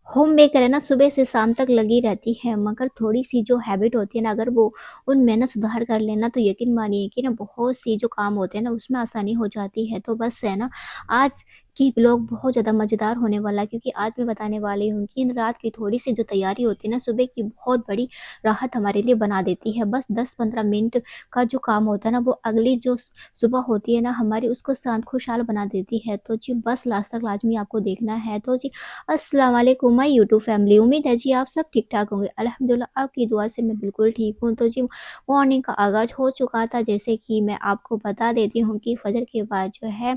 Home maker है ना सुबह से शाम तक लगी रहती है, मगर थोड़ी-सी जो हैबिट होती है ना, अगर वो उनमें ना सुधार कर लेना, तो यकीन मानिए कि ना बहुत सी जो काम होते हैं ना उसमें आसानी हो जाती है। तो बस है ना, आज की ब्लॉग बहुत ज़्यादा मज़ेदार होने वाला है, क्योंकि आज मैं बताने वाली हूँ कि रात की थोड़ी-सी जो तैयारी होती है ना, सुबह की बहुत बड़ी राहत हमारे लिए बना देती है। बस 10-15 मिनट का जो काम होता है ना, वो अगली जो सुबह होती है ना हमारी, उसको शांत खुशहाल बना देती है। तो जी बस लास्ट तक लाज़मी आपको देखना है। तो जी अस्सलाम वालेकुम माय यूट्यूब फैमिली, उम्मीद है जी आप सब ठीक-ठाक होंगे। अल्हम्दुलिल्लाह आपकी दुआ से मैं बिल्कुल ठीक हूँ। तो जी मॉर्निंग का आगाज़ हो चुका था, जैसे कि मैं आपको बता देती हूँ कि फ़जर के बाद जो है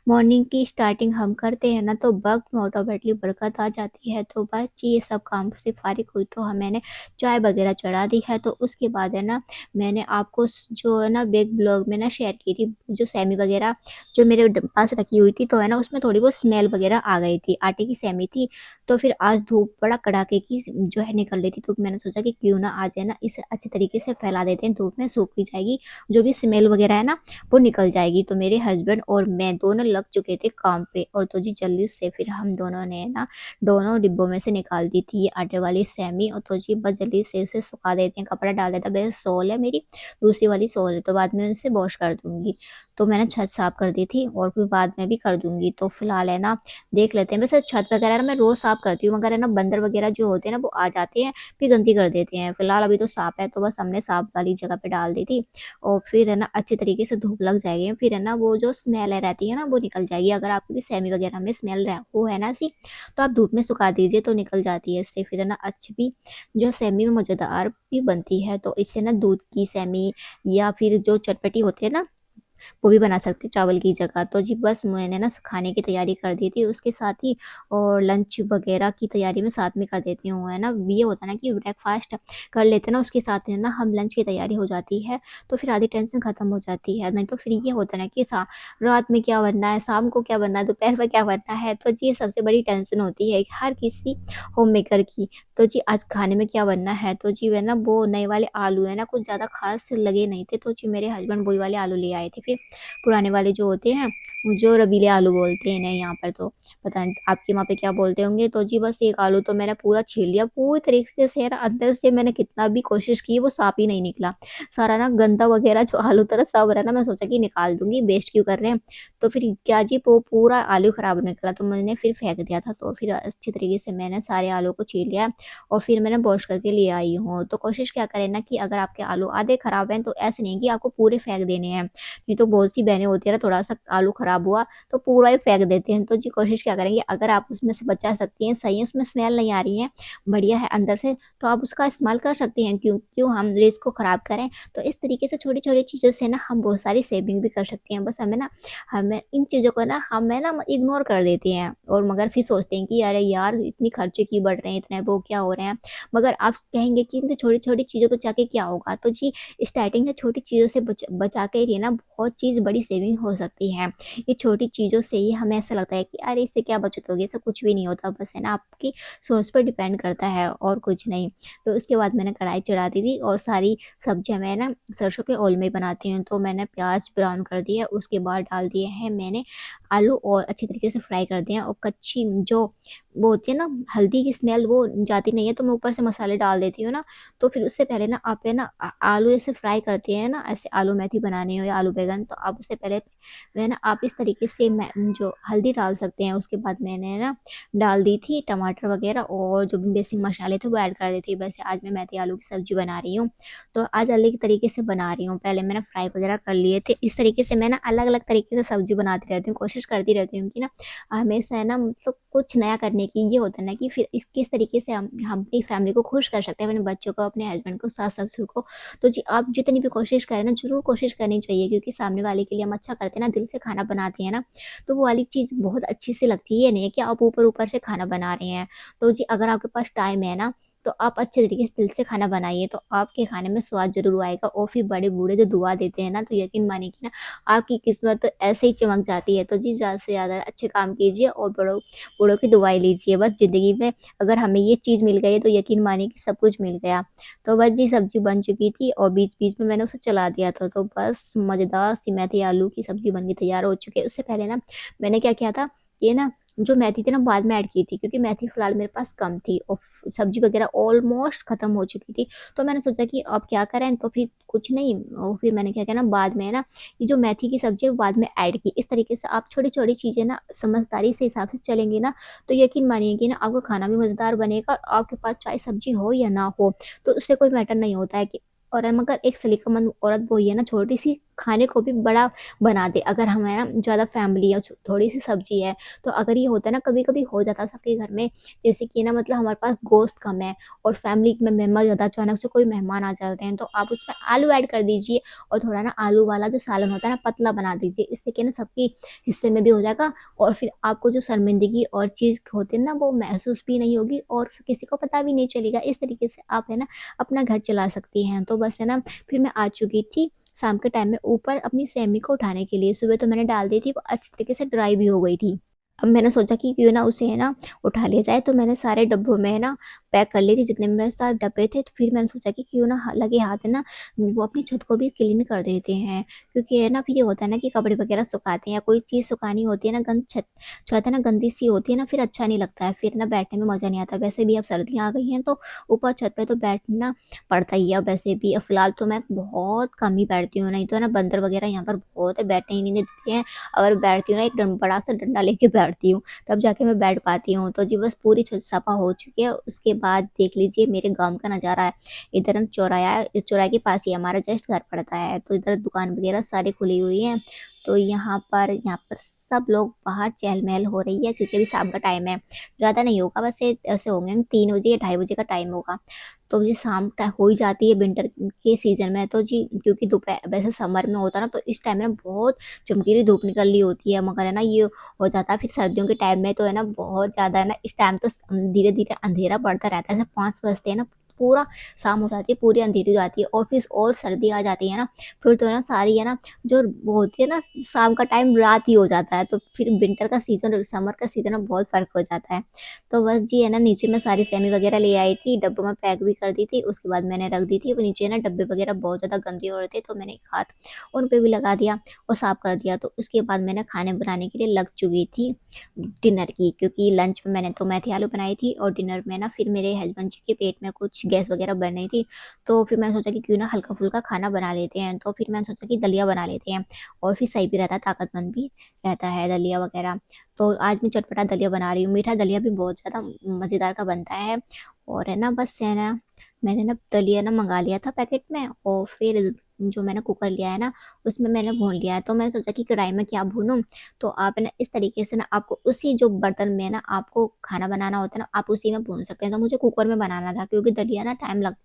मॉर्निंग की स्टार्टिंग हम करते हैं ना, तो वक़्त में ऑटोमेटिकली बरकत आ जाती है। तो बस जी ये सब काम से फ़ारिग हुई तो मैंने चाय वग़ैरह चढ़ा दी है। तो उसके बाद है ना, मैंने आपको जो है ना बैक ब्लॉग में ना शेयर की थी जो सेमी वग़ैरह जो मेरे पास रखी हुई थी, तो है ना उसमें थोड़ी बहुत स्मेल वगैरह आ गई थी, आटे की सेमी थी। तो फिर आज धूप बड़ा कड़ाके की जो है निकल रही थी, तो मैंने सोचा कि क्यों ना आज है ना इसे अच्छे तरीके से फैला देते हैं, धूप में सूख भी जाएगी, जो भी स्मेल वगैरह है ना वो निकल जाएगी। तो मेरे हस्बैंड और मैं दोनों लग चुके थे काम पे, और तो जी जल्दी से फिर हम दोनों ने ना दोनों डिब्बों में से निकाल दी थी ये आटे वाली सेमी, और तो जी बस जल्दी से उसे सुखा देते हैं, कपड़ा डाल देता। वैसे सोल है मेरी, दूसरी वाली सोल है, तो बाद में उसे वॉश कर दूंगी। तो मैंने छत साफ कर दी थी, और फिर बाद में भी कर दूँगी। तो फिलहाल है ना, देख लेते हैं। वैसे छत वगैरह ना मैं रोज़ साफ करती हूँ, मगर है ना बंदर वगैरह जो होते हैं ना वो आ जाते हैं, फिर गंदी कर देते हैं। फिलहाल अभी तो साफ है, तो बस हमने साफ वाली जगह पे डाल दी थी, और फिर है ना अच्छी तरीके से धूप लग जाएगी, फिर है ना वो जो स्मेल है रहती है ना वो निकल जाएगी। अगर आपकी भी सेमी वगैरह में स्मेल रह वो है ना ऐसी, तो आप धूप में सुखा दीजिए, तो निकल जाती है इससे। फिर है ना अच्छी भी जो सेमी में मज़ेदार भी बनती है। तो इससे ना दूध की सेमी या फिर जो चटपटी होती है ना, वो भी बना सकते हैं चावल की जगह। तो जी बस मैंने ना खाने की तैयारी कर दी थी उसके साथ ही, और लंच वगैरह की तैयारी मैं साथ में कर देती हूँ, है ना। ये होता है ना कि ब्रेकफ़ास्ट कर लेते हैं ना, उसके साथ है ना हम लंच की तैयारी हो जाती है, तो फिर आधी टेंशन ख़त्म हो जाती है। नहीं तो फिर ये होता है ना कि रात में क्या बनना है, शाम को क्या बनना है, दोपहर में क्या बनना है, तो जी ये सबसे बड़ी टेंशन होती है हर किसी होम मेकर की। तो जी आज खाने में क्या बनना है, तो जी वे ना वो नए वाले आलू है ना कुछ ज़्यादा ख़ास लगे नहीं थे, तो जी मेरे हस्बैंड वही वाले आलू ले आए थे। फिर पुराने वाले जो होते हैं, जो रबीले आलू बोलते हैं इन्हें यहाँ पर, तो पता नहीं आपके वहाँ पे क्या बोलते होंगे। तो जी बस एक आलू तो मैंने पूरा छील लिया पूरी तरीके से, ना अंदर से मैंने कितना भी कोशिश की वो साफ़ ही नहीं निकला। सारा ना गंदा वगैरह जो आलू था ना सब रहा ना, मैं सोचा कि निकाल दूँगी, वेस्ट क्यों कर रहे हैं। तो फिर क्या जी वो पूरा आलू खराब निकला, तो मैंने फिर फेंक दिया था। तो फिर अच्छी तरीके से मैंने सारे आलू को छील लिया, और फिर मैंने वॉश करके ले आई हूँ। तो कोशिश क्या करें ना कि अगर आपके आलू आधे खराब हैं, तो ऐसे नहीं कि आपको पूरे फेंक देने हैं। नहीं तो बहुत सी बहनें होती है ना, थोड़ा-सा आलू खराब हुआ तो पूरा ही फेंक देते हैं। तो जी कोशिश क्या करेंगे, अगर आप उसमें से बचा सकती हैं, सही है, उसमें स्मेल नहीं आ रही है, बढ़िया है अंदर से, तो आप उसका इस्तेमाल कर सकती हैं। क्यों क्यों हम रिज़्क को ख़राब करें। तो इस तरीके से छोटी-छोटी चीज़ों से ना हम बहुत सारी सेविंग भी कर सकते हैं। बस हमें इन चीज़ों को ना हमें ना इग्नोर कर देते हैं, और मगर फिर सोचते हैं कि अरे यार इतनी खर्चे क्यों बढ़ रहे हैं, इतने वो क्या हो रहे हैं। मगर आप कहेंगे कि इन छोटी-छोटी चीज़ों पे जाके क्या होगा, तो जी स्टार्टिंग में छोटी चीज़ों से बचा के ही ना बहुत चीज़ बड़ी सेविंग हो सकती है। ये छोटी चीज़ों से ही हमें ऐसा लगता है कि अरे इससे क्या बचत होगी, इससे कुछ भी नहीं होता, बस है ना आपकी सोच पर डिपेंड करता है और कुछ नहीं। तो उसके बाद मैंने कढ़ाई चढ़ा दी थी, और सारी सब्जियाँ मैं ना सरसों के ऑयल में ही बनाती हूँ, तो मैंने प्याज ब्राउन कर दिया, उसके बाद डाल दिए हैं मैंने आलू, और अच्छी तरीके से फ्राई कर दिए हैं, और कच्ची जो वो होती है ना हल्दी की स्मेल वो जाती नहीं है, तो मैं ऊपर से मसाले डाल देती हूँ ना। तो फिर उससे पहले ना आप है ना आलू ऐसे फ्राई करते हैं ना, ऐसे आलू मेथी बनानी हो या आलू बैंगन, तो आप उससे पहले मैं ना आप इस तरीके से मैं जो हल्दी डाल सकते हैं। उसके बाद मैंने ना डाल दी थी टमाटर वगैरह, और जो भी बेसिक मसाले थे वो ऐड कर दी थी। वैसे आज मैं मेथी आलू की सब्ज़ी बना रही हूँ, तो आज अलग ही तरीके से बना रही हूँ। पहले मैंने फ्राई वगैरह कर लिए थे। इस तरीके से मैं ना अलग-अलग तरीके से सब्ज़ी बनाती रहती हूँ, कोशिश करती रहती हूँ कि ना हमेशा है ना मतलब कुछ नया करने की ये होता है ना कि फिर इस किस तरीके से हम अपनी फैमिली को खुश कर सकते हैं, अपने बच्चों को, अपने हस्बैंड को, सास-ससुर को। तो जी आप जितनी भी कोशिश करें ना, ज़रूर कोशिश करनी चाहिए, क्योंकि सामने वाले के लिए हम अच्छा करते हैं ना, दिल से खाना बनाते हैं ना, तो वो वाली चीज़ बहुत अच्छी सी लगती है। ये नहीं है कि आप ऊपर-ऊपर से खाना बना रहे हैं। तो जी अगर आपके पास टाइम है ना, तो आप अच्छे तरीके से दिल से खाना बनाइए, तो आपके खाने में स्वाद ज़रूर आएगा, और फिर बड़े-बूढ़े जो दुआ देते हैं ना, तो यकीन मानिए कि ना आपकी किस्मत तो ऐसे ही चमक जाती है। तो जी ज़्यादा से ज़्यादा अच्छे काम कीजिए, और बड़ों बूढ़ों की दुआएँ लीजिए। बस ज़िंदगी में अगर हमें ये चीज़ मिल गई है, तो यकीन मानिए कि सब कुछ मिल गया। तो बस जी सब्ज़ी बन चुकी थी, और बीच-बीच में मैंने उसे चला दिया था, तो बस मज़ेदार सी मेथी आलू की सब्ज़ी बन के तैयार हो चुकी है। उससे पहले ना मैंने क्या किया था, ये ना जो मेथी थी ना बाद में ऐड की थी, क्योंकि मेथी फ़िलहाल मेरे पास कम थी और सब्ज़ी वग़ैरह ऑलमोस्ट ख़त्म हो चुकी थी। तो मैंने सोचा कि अब क्या करें, तो फिर कुछ नहीं, और फिर मैंने क्या किया ना, बाद में है ना, ये जो मेथी की सब्ज़ी है वो बाद में ऐड की। इस तरीके से आप छोटी-छोटी चीज़ें ना समझदारी से हिसाब से चलेंगे ना, तो यकीन मानिए कि ना आपका खाना भी मज़ेदार बनेगा, और आपके पास चाहे सब्ज़ी हो या ना हो, तो उससे कोई मैटर नहीं होता है कि, और मगर एक सलीकामंद औरत वो ही है ना, छोटी-सी खाने को भी बड़ा बना दे। अगर हम है ना ज़्यादा फैमिली है, थोड़ी-सी सब्ज़ी है, तो अगर ये होता है ना, कभी-कभी हो जाता है सबके घर में, जैसे कि ना मतलब हमारे पास गोश्त कम है और फैमिली में मेंबर ज़्यादा, अचानक से कोई मेहमान आ जाते हैं, तो आप उसमें आलू ऐड कर दीजिए, और थोड़ा ना आलू वाला जो सालन होता है ना पतला बना दीजिए। इससे क्या है ना, सबके हिस्से में भी हो जाएगा, और फिर आपको जो शर्मिंदगी और चीज़ होती है ना, वो महसूस भी नहीं होगी, और फिर किसी को पता भी नहीं चलेगा। इस तरीके से आप है ना अपना घर चला सकती हैं। तो बस है ना, फिर मैं आ चुकी थी शाम के टाइम में ऊपर अपनी सेमी को उठाने के लिए। सुबह तो मैंने डाल दी थी, वो अच्छी तरीके से ड्राई भी हो गई थी। अब मैंने सोचा कि क्यों ना उसे है ना उठा लिया जाए, तो मैंने सारे डब्बों में है ना पैक कर ली थी, जितने मेरे साथ डब्बे थे। तो फिर मैंने सोचा कि क्यों ना लगे हाथ है ना वो अपनी छत को भी क्लीन कर देते हैं, क्योंकि है ना फिर ये होता है ना कि कपड़े वगैरह सुखाते हैं या कोई चीज़ सुखानी होती है ना, गंद छत छत है ना गंदी सी होती है ना, फिर अच्छा नहीं लगता है, फिर ना बैठने में मज़ा नहीं आता। वैसे भी अब सर्दियाँ आ गई हैं, तो ऊपर छत पे तो बैठना पड़ता ही है। अब वैसे भी अब फिलहाल तो मैं बहुत कम ही बैठती हूँ, नहीं तो है ना बंदर वगैरह यहाँ पर बहुत है, बैठने ही नहीं देते हैं। अगर बैठती हूँ ना, एक बड़ा सा डंडा लेके बैठती हूँ, तब जाके मैं बैठ पाती हूँ। तो जी बस पूरी छत सफा हो चुकी है। उसके बाद देख लीजिए मेरे गाँव का नज़ारा है। इधर हम चौराया है, इस चौराहे के पास ही हमारा जस्ट घर पड़ता है। तो इधर दुकान वगैरह सारी खुली हुई हैं। तो यहाँ पर सब लोग बाहर चहल-पहल हो रही है, क्योंकि अभी शाम का टाइम है। ज़्यादा नहीं होगा, बस ये ऐसे होंगे 3 बजे या ढाई बजे का टाइम होगा। तो जी शाम हो ही जाती है विंटर के सीज़न में, तो जी क्योंकि दोपहर वैसे समर में होता है ना, तो इस टाइम में ना बहुत चमकीली धूप निकल रही होती है, मगर है ना ये हो जाता है फिर सर्दियों के टाइम में, तो है ना बहुत ज़्यादा है ना, इस टाइम तो धीरे-धीरे अंधेरा बढ़ता रहता है। जैसे 5 बजते हैं ना, पूरा शाम हो जाती है, पूरी अंधेरी हो जाती है, और फिर और सर्दी आ जाती है ना, फिर तो है ना सारी है ना जो वो होती है ना, शाम का टाइम रात ही हो जाता है, तो फिर विंटर का सीज़न और समर का सीज़न में बहुत फ़र्क हो जाता है। तो बस जी है ना, नीचे मैं सारी सेमी वगैरह ले आई थी, डब्बों में पैक भी कर दी थी, उसके बाद मैंने रख दी थी। वो नीचे ना डब्बे वगैरह बहुत ज़्यादा गंदे हो रहे थे, तो मैंने एक हाथ उन पे भी लगा दिया और साफ़ कर दिया। तो उसके बाद मैंने खाने बनाने के लिए लग चुकी थी डिनर की, क्योंकि लंच में मैंने तो मेथी आलू बनाई थी, और डिनर में ना फिर मेरे हस्बैंड जी के पेट में कुछ गैस वगैरह बन रही थी। तो फिर मैंने सोचा कि क्यों ना हल्का-फुल्का खाना बना लेते हैं, तो फिर मैंने सोचा कि दलिया बना लेते हैं, और फिर सही भी रहता है, ताकतमंद भी रहता है दलिया वगैरह। तो आज मैं चटपटा दलिया बना रही हूँ, मीठा दलिया भी बहुत ज़्यादा मज़ेदार का बनता है। और है ना बस है ना, मैंने ना दलिया ना मँगा लिया था पैकेट में, और फिर जो मैंने कुकर लिया है ना, उसमें मैंने भून लिया है। तो मैंने सोचा कि कढ़ाई में क्या भूनूँ, तो आप है ना इस तरीके से ना आपको उसी जो बर्तन में ना आपको खाना बनाना होता है ना, आप उसी में भून सकते हैं। तो मुझे कुकर में बनाना था, क्योंकि दलिया ना टाइम लग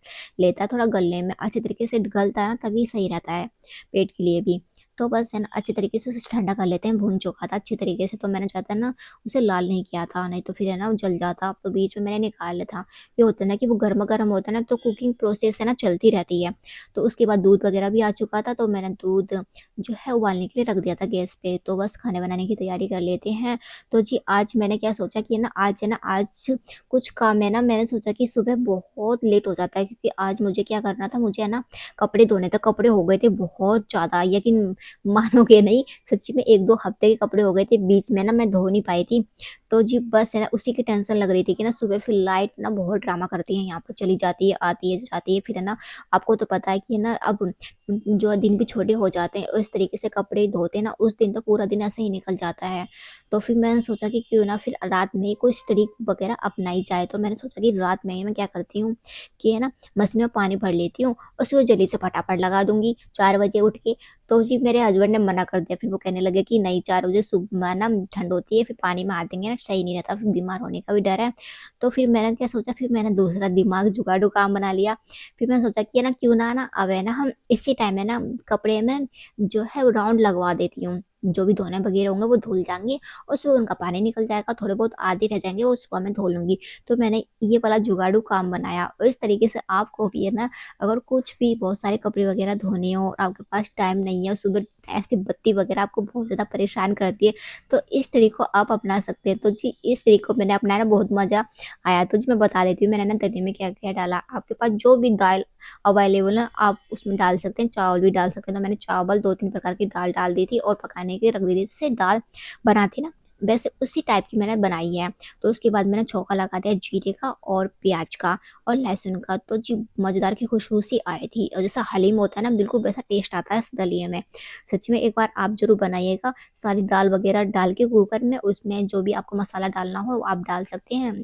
लेता है थोड़ा गलने में, अच्छे तरीके से गलता है ना तभी सही रहता है पेट के लिए भी। तो बस है ना अच्छे तरीके से उसे ठंडा कर लेते हैं, भून चुका था अच्छे तरीके से, तो मैंने ज़्यादा ना उसे लाल नहीं किया था, नहीं तो फिर है ना वो जल जाता, तो बीच में मैंने निकाल लिया था। ये होता है ना कि वो गरमा-गरम होता है ना, तो कुकिंग प्रोसेस है ना चलती रहती है। तो उसके बाद दूध वगैरह भी आ चुका था, तो मैंने दूध जो है उबालने के लिए रख दिया था गैस पे। तो बस खाने बनाने की तैयारी कर लेते हैं। तो जी आज मैंने क्या सोचा कि है ना आज कुछ काम है ना, मैंने सोचा कि सुबह बहुत लेट हो जाता है, क्योंकि आज मुझे क्या करना था, मुझे है ना कपड़े धोने थे। कपड़े हो गए थे बहुत ज़्यादा, यकीन मानोगे नहीं, सच्ची में 1-2 हफ्ते के कपड़े हो गए थे, बीच में ना मैं धो नहीं पाई थी। तो जी बस है ना उसी की टेंशन लग रही थी कि ना सुबह फिर लाइट ना बहुत ड्रामा करती है, यहाँ पर चली जाती है, आती है, जाती है, फिर है ना आपको तो पता है कि है ना अब जो दिन भी छोटे हो जाते हैं, इस तरीके से कपड़े धोते हैं ना, उस दिन तो पूरा दिन ऐसे ही निकल जाता है। तो फिर मैंने सोचा कि क्यों ना फिर रात में ही कुछ ट्रिक वगैरह अपनाई जाए, तो मैंने सोचा कि रात में ही मैं क्या करती हूँ कि है ना मशीन में पानी भर लेती हूँ, और उसको जल्दी से फटाफट लगा दूँगी 4 बजे उठ के। तो जी मेरे हस्बैंड ने मना कर दिया, फिर वो कहने लगे कि नहीं 4 बजे सुबह ना ठंड होती है, फिर पानी में हाथ देंगे ना सही नहीं रहता, फिर बीमार होने का भी डर है। तो फिर मैंने क्या सोचा, फिर मैंने दूसरा दिमाग जुगाड़ू काम बना लिया। फिर मैंने सोचा कि है ना क्यों ना अब है ना हम इसी टाइम है ना कपड़े में जो है वो राउंड लगवा देती हूँ। जो भी धोने वगैरह होंगे वो धुल जाएँगे, और सुबह उनका पानी निकल जाएगा, थोड़े बहुत आधे रह जाएँगे वो सुबह मैं धो लूँगी। तो मैंने ये वाला जुगाड़ू काम बनाया, और इस तरीके से आपको भी है ना अगर कुछ भी बहुत सारे कपड़े वगैरह धोने हो और आपके पास टाइम नहीं है, और सुबह ऐसी बत्ती वगैरह आपको बहुत ज़्यादा परेशान करती है, तो इस ट्रिक को आप अपना सकते हैं। तो जी इस ट्रिक को मैंने अपनाया ना, बहुत मज़ा आया। तो जी मैं बता देती हूँ मैंने ना दलिए में क्या-क्या डाला। आपके पास जो भी दाल अवेलेबल है आप उसमें डाल सकते हैं, चावल भी डाल सकते हैं। तो मैंने चावल 2-3 प्रकार की दाल डाल दी थी और पकाने के लिए रख दी थी। जिससे दाल बनाते ना वैसे उसी टाइप की मैंने बनाई है। तो उसके बाद मैंने छौंका लगा दिया जीरे का और प्याज का और लहसुन का, तो जी मज़ेदार की खुशबू सी आई थी और जैसा हलीम होता है ना, बिल्कुल वैसा टेस्ट आता है इस दलिये में। सच में एक बार आप ज़रूर बनाइएगा। सारी दाल वगैरह डाल के कुकर में, उसमें जो भी आपको मसाला डालना हो वो आप डाल सकते हैं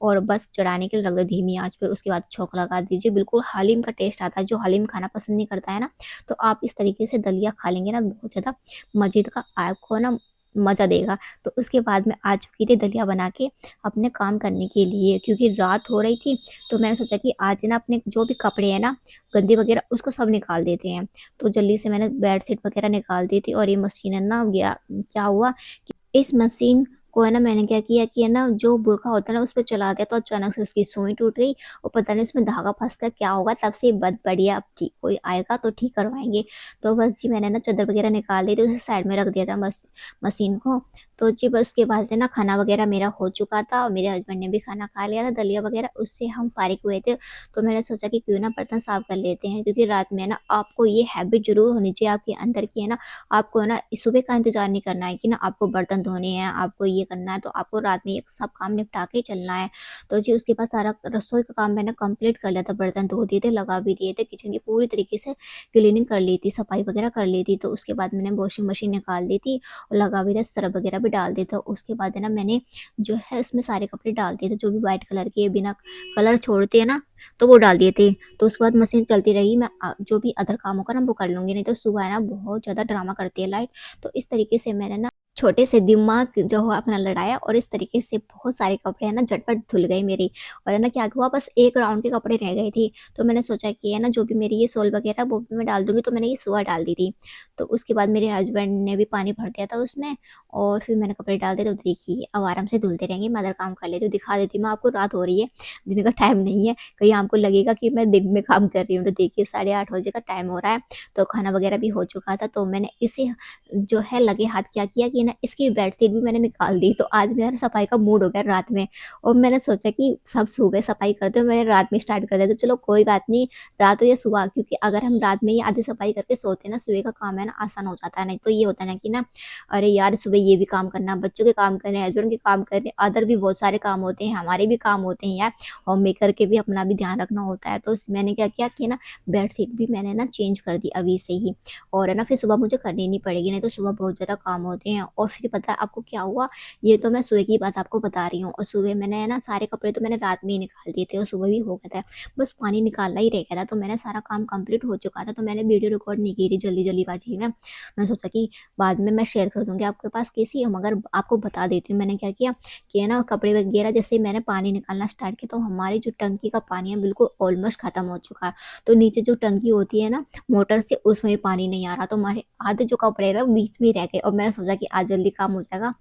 और बस चढ़ाने के लिए रख दो धीमी आँच पे। उसके बाद छौंका लगा दीजिए, बिल्कुल हलीम का टेस्ट आता है। जो हलीम खाना पसंद नहीं करता है ना, तो आप इस तरीके से दलिया खा लेंगे ना, बहुत ज़्यादा मज़े का आपको ना मज़ा देगा। तो उसके बाद मैं आ चुकी थी दलिया बना के अपने काम करने के लिए, क्योंकि रात हो रही थी। तो मैंने सोचा कि आज ना अपने जो भी कपड़े हैं ना गंदे वगैरह, उसको सब निकाल देते हैं। तो जल्दी से मैंने बेडशीट वगैरह निकाल दी थी और ये मशीन है ना, गया क्या हुआ कि इस मशीन को है ना, मैंने क्या किया कि है ना, जो बुरखा होता है ना उस पे चला दिया, तो अचानक से उसकी सुई टूट गई और पता नहीं इसमें धागा फंस गया क्या होगा। तब से ये बंद पड़ी है, अब ठीक कोई आएगा तो ठीक करवाएंगे। तो बस जी मैंने ना चादर वगैरह निकाल दी, तो उसे साइड में रख दिया था बस मशीन को। तो जी बस उसके बाद से ना खाना वगैरह मेरा हो चुका था और मेरे हस्बैंड ने भी खाना खा लिया था, दलिया वगैरह उससे हम फारिग हुए थे। तो मैंने सोचा कि क्यों ना बर्तन साफ कर लेते हैं, क्योंकि रात में ना आपको ये हैबिट जरूर होनी चाहिए आपके अंदर की, है ना। आपको है ना सुबह का इंतजार नहीं करना है कि ना आपको बर्तन धोने हैं, आपको ये करना है, तो आपको रात में ये सब काम निपटा के चलना है। तो जी उसके बाद सारा रसोई का काम मैंने कंप्लीट कर लिया था, बर्तन धो दिए थे, लगा भी दिए थे, किचन की पूरी तरीके से क्लीनिंग कर ली थी, सफाई वगैरह कर ली थी। तो उसके बाद मैंने वॉशिंग मशीन निकाल दी थी और लगा भी था, सर्फ वगैरह भी डाल दिया था। उसके बाद है ना मैंने जो है उसमें सारे कपड़े डाल दिए थे, जो भी व्हाइट कलर के बिना कलर छोड़ते हैं ना, तो वो डाल दिए थे। तो उसके बाद मशीन चलती रही, मैं जो भी अदर काम होगा ना वो कर लूँगी, नहीं तो सुबह है ना बहुत ज़्यादा ड्रामा करती है लाइट। तो इस तरीके से मैंने ना छोटे से दिमाग जो है अपना लड़ाया और इस तरीके से बहुत सारे कपड़े है ना झटपट धुल गए मेरी। और है ना क्या हुआ, बस एक राउंड के कपड़े रह गए थे। तो मैंने सोचा कि है ना जो भी मेरी ये सोल वगैरह वो भी मैं डाल दूँगी, तो मैंने ये सुबह डाल दी थी। तो उसके बाद मेरे हस्बैंड ने भी पानी भर दिया था उसमें और फिर मैंने कपड़े डाल दिए। तो देखिए अब आराम से धुलते रहेंगे, मैं अदर काम कर लेती हूँ। दिखा देती हूँ मैं आपको, रात हो रही है, दिन का टाइम नहीं है, कहीं आपको लगेगा कि मैं दिन में काम कर रही हूँ। तो देखिए 8:30 बजे का टाइम हो रहा है, तो खाना वगैरह भी हो चुका था। तो मैंने इसे जो है लगे हाथ क्या किया कि ना इसकी बेडशीट भी मैंने निकाल दी। तो आज मेरा सफाई का मूड हो गया रात में और मैंने सोचा कि सब सुबह सफाई करते हो, मैंने रात में स्टार्ट कर दिया। तो चलो कोई बात नहीं, रात हो या सुबह, क्योंकि अगर हम रात में ही आधी सफाई करके सोते हैं ना, सुबह का काम है ना आसान हो जाता है। नहीं तो ये होता है ना कि ना, अरे यार सुबह ये भी काम करना, बच्चों के काम करने, हस्बैंड के काम करने, अदर भी बहुत सारे काम होते हैं, हमारे भी काम होते हैं यार, होम मेकर के भी अपना भी ध्यान रखना होता है। तो मैंने क्या किया कि ना बेडशीट भी मैंने ना चेंज कर दी अभी से ही, और है ना फिर सुबह मुझे करनी नहीं पड़ेगी, नहीं तो सुबह बहुत ज़्यादा काम होते हैं। और फिर पता है आपको क्या हुआ, ये तो मैं सुबह की बात आपको बता रही हूँ, और सुबह मैंने है ना सारे कपड़े तो मैंने रात में ही निकाल दिए थे और सुबह भी हो गया था, बस पानी निकालना ही रह गया था। तो मैंने सारा काम कंप्लीट हो चुका था, तो मैंने वीडियो रिकॉर्ड नहीं की थी जल्दीबाजी में। मैंने सोचा कि बाद में मैं शेयर कर दूंगी आपके पास कैसी है, मगर आपको बता देती हूँ मैंने क्या किया कि है ना कपड़े वगैरह जैसे मैंने पानी निकालना स्टार्ट किया, तो हमारी जो टंकी का पानी है बिल्कुल ऑलमोस्ट खत्म हो चुका है। तो नीचे जो टंकी होती है ना मोटर से, उसमें भी पानी नहीं आ रहा, तो हमारे आधे जो कपड़े हैं ना बीच में ही रह गए। और मैंने सोचा कि आज जल्दी काम हो जाएगा,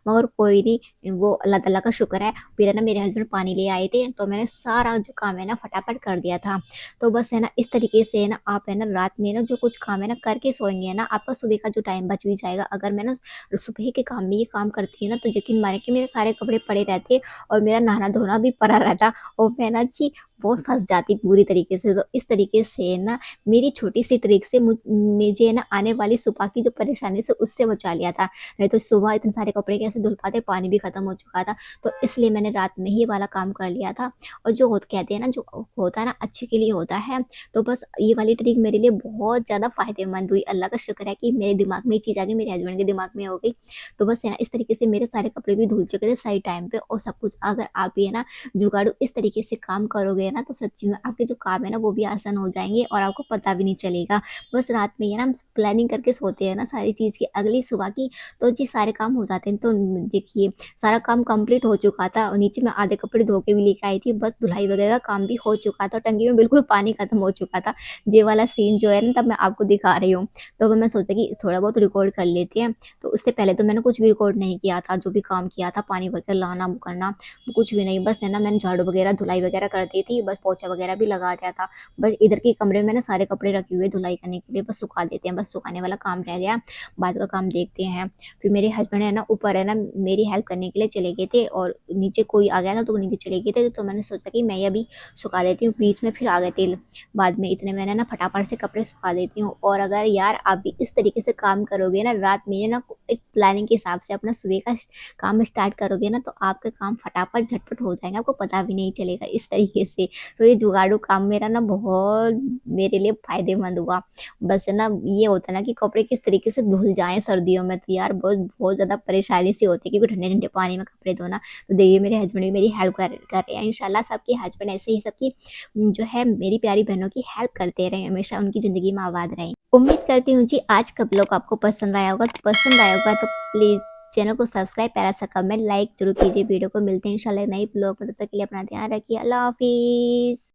मगर कोई नहीं, वो अल्लाह ताला का शुक्र है। फिर है ना मेरे हस्बैंड पानी ले आए थे, तो मैंने सारा जो काम है ना फटाफट कर दिया था। तो बस है ना इस तरीके से है ना आप है ना रात में ना जो कुछ काम है ना करके सोएंगे है ना, आपका सुबह का जो टाइम बच भी जाएगा। अगर मैं ना सुबह के काम में ये काम करती है ना, तो यकीन माने कि मेरे सारे कपड़े पड़े रहते और मेरा नहाना धोना भी पड़ा रहता और मैं ना जी बहुत फंस जाती पूरी तरीके से। तो इस तरीके से ना मेरी छोटी सी ट्रिक से मुझे ना आने वाली सुबह की जो परेशानी से उससे बचा लिया था। नहीं तो सुबह इतने सारे कपड़े कैसे धुल पाते, पानी भी खत्म हो चुका था। तो इसलिए मैंने रात में ही ये वाला काम कर लिया था। और जो कहते हैं ना जो होता है ना अच्छे के लिए होता है। तो बस ये वाली ट्रिक मेरे लिए बहुत ज़्यादा फ़ायदेमंद हुई। अल्लाह का शुक्र है कि मेरे दिमाग में ये चीज़ आ गई, मेरे हस्बैंड के दिमाग में हो गई। तो बस है ना इस तरीके से मेरे सारे कपड़े भी धुल चुके थे सही टाइम पे और सब कुछ। अगर आप भी है ना जुगाड़ू इस तरीके से काम करोगे ना, तो सच्ची में आपके जो काम है ना वो भी आसान हो जाएँगे और आपको पता भी नहीं चलेगा। बस रात में ये ना प्लानिंग करके सोते हैं ना सारी चीज़ की अगली सुबह की, तो जी सारे काम हो जाते हैं। तो देखिए सारा काम कंप्लीट हो चुका था और नीचे मैं आधे कपड़े धो के भी लेके आई थी, बस धुलाई वगैरह का काम भी हो चुका था, टंकी में बिल्कुल पानी खत्म हो चुका था। ये वाला सीन जो है ना तब मैं आपको दिखा रही हूँ। तो मैं सोचा कि थोड़ा बहुत रिकॉर्ड कर लेते हैं। तो उससे पहले तो मैंने कुछ भी रिकॉर्ड नहीं किया था, जो भी काम किया था पानी भर कर लाना वो करना, वो कुछ भी नहीं। बस है ना मैंने झाड़ू वगैरह धुलाई वगैरह कर दी थी थी, बस पोछा वगैरह भी लगा दिया था। बस इधर के कमरे में ना सारे कपड़े रखे हुए धुलाई करने के लिए, बस सुखा देते हैं, बस सुखाने वाला काम रह गया, बाद का काम देखते हैं। फिर मेरे हस्बैंड है ना ऊपर है ना मेरी हेल्प करने के लिए चले गए थे और नीचे कोई आ गया ना तो वो नीचे चले गए थे, तो मैंने सोचा कि मैं ये अभी सुखा देती हूँ, बीच में फिर आ गए थे बाद में, इतने मैंने ना फटाफट से कपड़े सुखा देती हूँ। और अगर यार आप भी इस तरीके से काम करोगे ना रात में ना एक प्लानिंग के हिसाब से अपना सुबह का काम स्टार्ट करोगे ना तो आपका काम फटाफट झटपट हो जाएगा, आपको पता भी नहीं चलेगा इस तरीके से। तो ये जुगाड़ू काम मेरा ना बहुत मेरे लिए फ़ायदेमंद हुआ। बस है ना ये होता है ना कि कपड़े किस तरीके से धुल जाएँ सर्दियों में तो यार बहुत बहुत ज़्यादा परेशानी सी होती है क्योंकि ठंडे-ठंडे पानी में कपड़े धोना। तो देखिए मेरे हस्बैंड भी मेरी हेल्प कर रहे हैं। इंशाल्लाह सबके हस्बैंड ऐसे ही सबकी जो है मेरी प्यारी बहनों की हेल्प करते रहें, हमेशा उनकी ज़िंदगी में आबाद रहें। उम्मीद करती हूँ जी आज का ब्लॉग आपको पसंद आया होगा, तो पसंद आया होगा तो प्लीज़ चैनल को सब्सक्राइब, प्यारा सा कमेंट, लाइक ज़रूर कीजिए। वीडियो को मिलते हैं इंशाल्लाह नई ब्लॉग में, तब तक के लिए अपना ध्यान रखिए। अल्लाह हाफ़िज़।